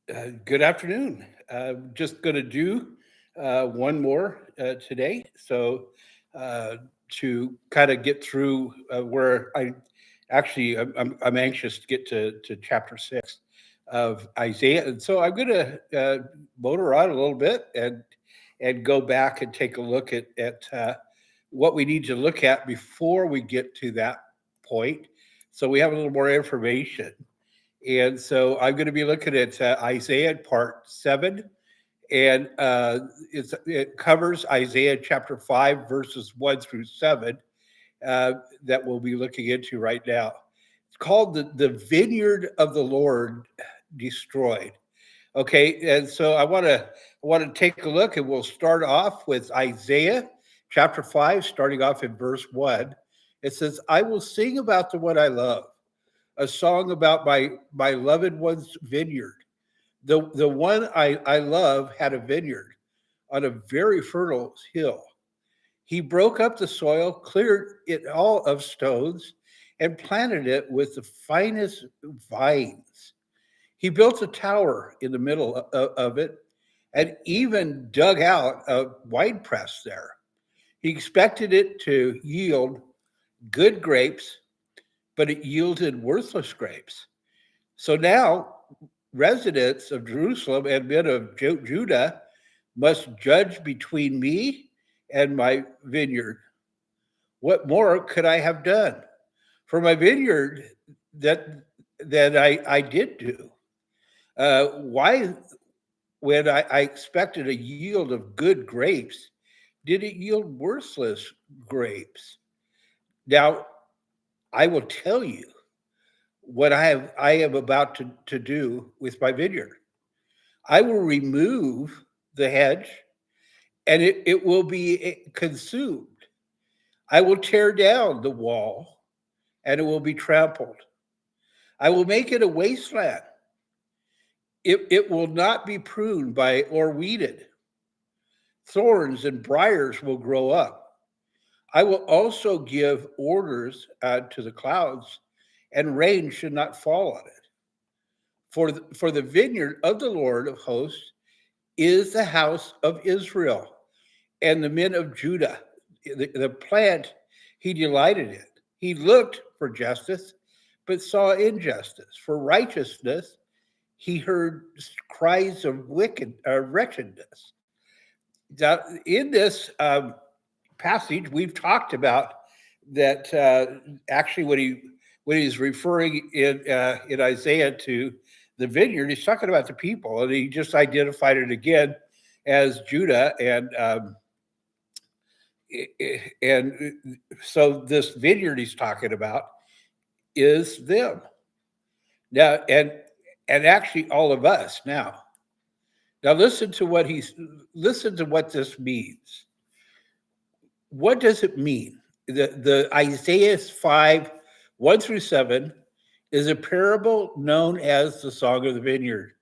Good afternoon. Just going to do one more today. Uh, to kind of get through where I'm anxious to get to chapter 6 of Isaiah. And so I'm going to motor on a little bit and go back and take a look at what we need to look at before we get to that point. So we have a little more information. And so I'm going to be looking at Isaiah part 7, and it covers Isaiah chapter 5, verses 1 through 7, that we'll be looking into right now. It's called the Vineyard of the Lord Destroyed. Okay, and so I want to take a look, and we'll start off with Isaiah chapter 5, starting off in verse 1. It says, I will sing about the one I love, a song about my loved one's vineyard. The one I love had a vineyard on a very fertile hill. He broke up the soil, cleared it all of stones, and planted it with the finest vines. He built a tower in the middle of it and even dug out a winepress there. He expected it to yield good grapes, but it yielded worthless grapes. So now residents of Jerusalem and men of Judah must judge between me and my vineyard. What more could I have done for my vineyard that I did do? Why, when I expected a yield of good grapes, did it yield worthless grapes? Now, I will tell you what I am about to do with my vineyard. I will remove the hedge, and it will be consumed. I will tear down the wall, and it will be trampled. I will make it a wasteland. It will not be pruned by or weeded. Thorns and briars will grow up. I will also give orders to the clouds, and rain should not fall on it. For the vineyard of the Lord of hosts is the house of Israel and the men of Judah. The plant he delighted in. He looked for justice, but saw injustice. For righteousness, he heard cries of wretchedness. Now, in this passage, we've talked about that. Actually, when he's referring in Isaiah to the vineyard, he's talking about the people, and he just identified it again as Judah, and so this vineyard he's talking about is them now, and actually all of us now. Now listen to what this means. What does it mean? The Isaiah 5, 1 through 7 is a parable known as the Song of the Vineyard,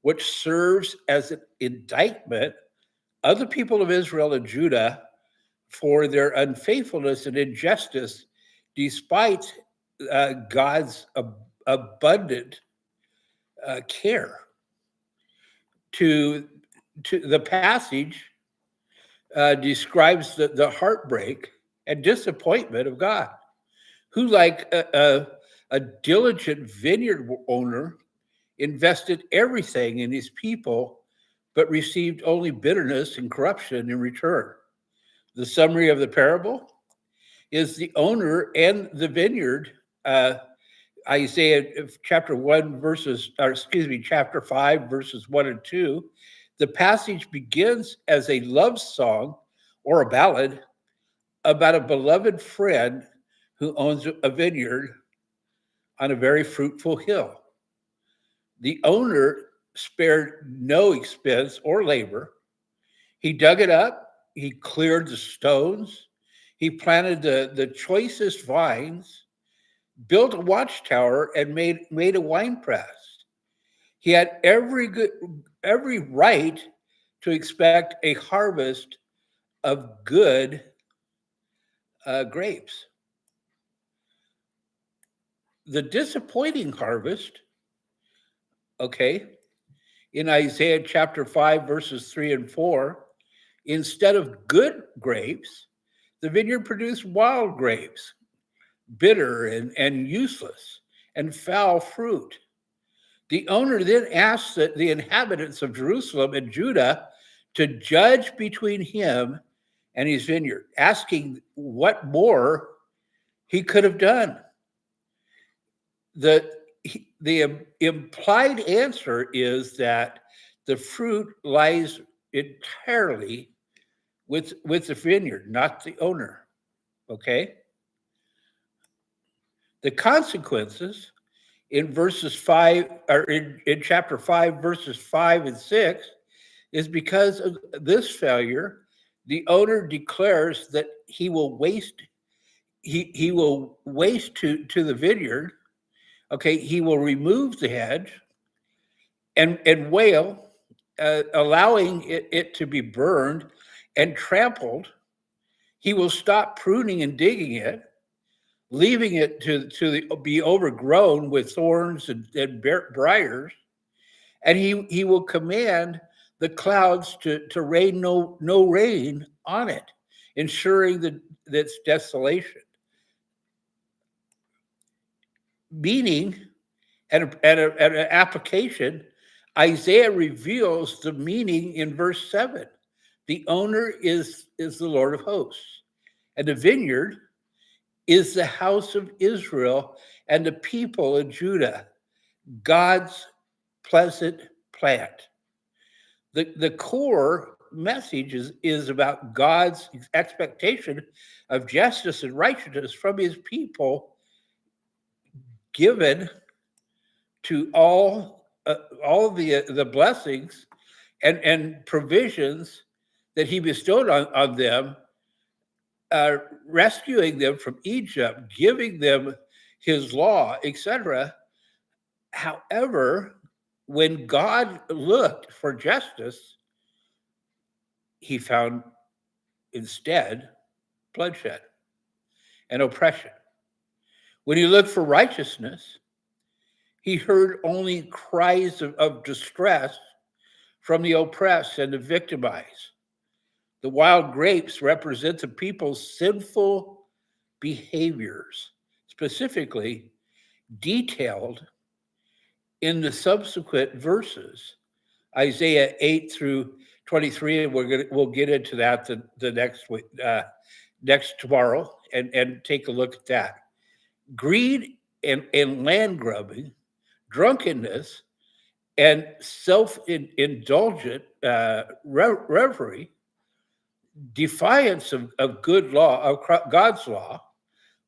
which serves as an indictment of the people of Israel and Judah for their unfaithfulness and injustice, despite God's abundant care. To the passage describes the heartbreak and disappointment of God, who, like a diligent vineyard owner, invested everything in his people, but received only bitterness and corruption in return. The summary of the parable is the owner and the vineyard. Isaiah chapter 1 verses, or excuse me, chapter 5 verses 1 and 2. The passage begins as a love song or a ballad about a beloved friend who owns a vineyard on a very fruitful hill. The owner spared no expense or labor. He dug it up, he cleared the stones, he planted the choicest vines, built a watchtower, and made a wine press. He had every right to expect a harvest of good grapes. The disappointing harvest, okay, in Isaiah chapter 5, verses 3 and 4, instead of good grapes, the vineyard produced wild grapes, bitter and useless, and foul fruit. The owner then asked the inhabitants of Jerusalem and Judah to judge between him and his vineyard, asking what more he could have done. The implied answer is that the fruit lies entirely with the vineyard, not the owner. Okay? The consequences in verses 5 or in chapter 5, verses 5 and 6, is because of this failure, the owner declares that he will waste to the vineyard. Okay, he will remove the hedge and wail, allowing it to be burned and trampled. He will stop pruning and digging it, leaving it to be overgrown with thorns and briars, and he will command the clouds to rain no rain on it, ensuring that its desolation. Meaning, and an application, Isaiah reveals the meaning in verse 7. The owner is the Lord of hosts, and the vineyard is the house of Israel and the people of Judah, God's pleasant plant. The core message is about God's expectation of justice and righteousness from his people, given to all the blessings and provisions that he bestowed on them, rescuing them from Egypt, giving them his law, etc. However, when God looked for justice, he found instead bloodshed and oppression. When he looked for righteousness, he heard only cries of distress from the oppressed and the victimized. The wild grapes represent the people's sinful behaviors, specifically detailed in the subsequent verses, Isaiah 8 through 23, and we'll get into that the next week, next tomorrow, and take a look at that. Greed and land grubbing, drunkenness, and self-indulgent reverie, defiance of good law, of God's law,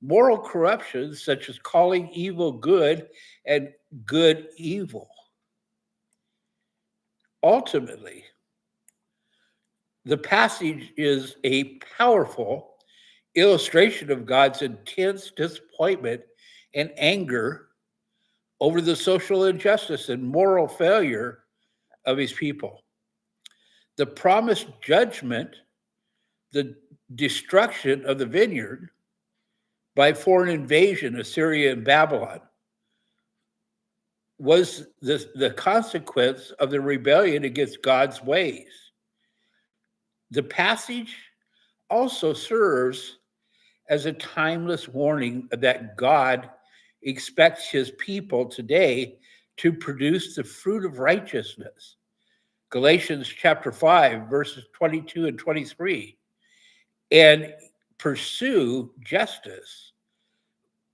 moral corruption such as calling evil good and good evil. Ultimately, the passage is a powerful illustration of God's intense disappointment and anger over the social injustice and moral failure of his people. The promised judgment, the destruction of the vineyard by foreign invasion, Assyria and Babylon, was the consequence of the rebellion against God's ways. The passage also serves as a timeless warning that God expects his people today to produce the fruit of righteousness. Galatians chapter 5, verses 22 and 23, and pursue justice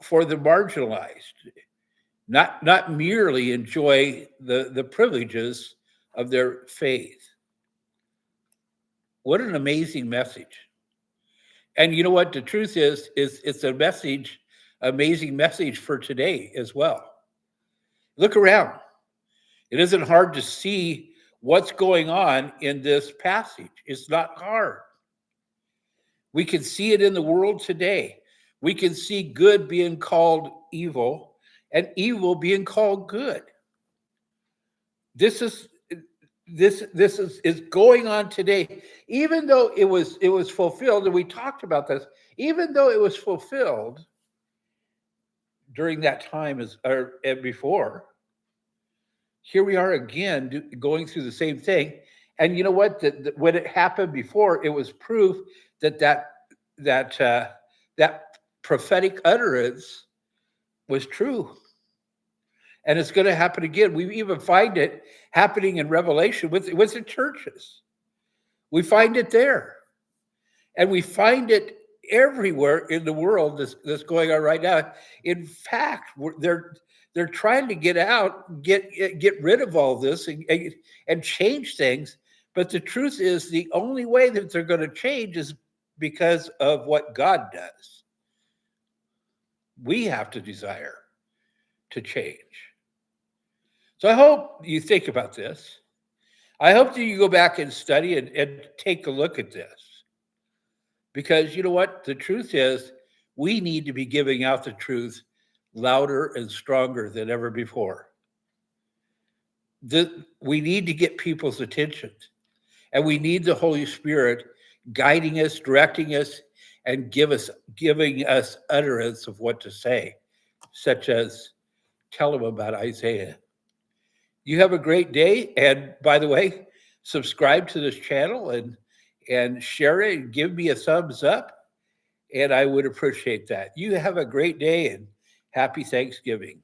for the marginalized, not merely enjoy the privileges of their faith. What an amazing message. And you know what? The truth is it's amazing message for today as well. Look around. It isn't hard to see what's going on in this passage. It's not hard. We can see it in the world today. We can see good being called evil and evil being called good. This is going on today, even though it was fulfilled, and we talked about this, even though it was fulfilled during that time and before, here we are again going through the same thing. And you know what? When it happened before, it was proof that that that prophetic utterance was true, and it's going to happen again. We even find it happening in Revelation with the churches. We find it there, and we find it everywhere in the world that's going on right now. In fact, they're trying to get rid of all this and change things. But the truth is, the only way that they're going to change is because of what God does. We have to desire to change. So I hope you think about this. I hope that you go back and study and take a look at this. Because you know what? The truth is, we need to be giving out the truth louder and stronger than ever before. We need to get people's attention. And we need the Holy Spirit guiding us, directing us, and giving us utterance of what to say, such as tell them about Isaiah. You have a great day. And by the way, subscribe to this channel and share it and give me a thumbs up. And I would appreciate that. You have a great day and happy Thanksgiving.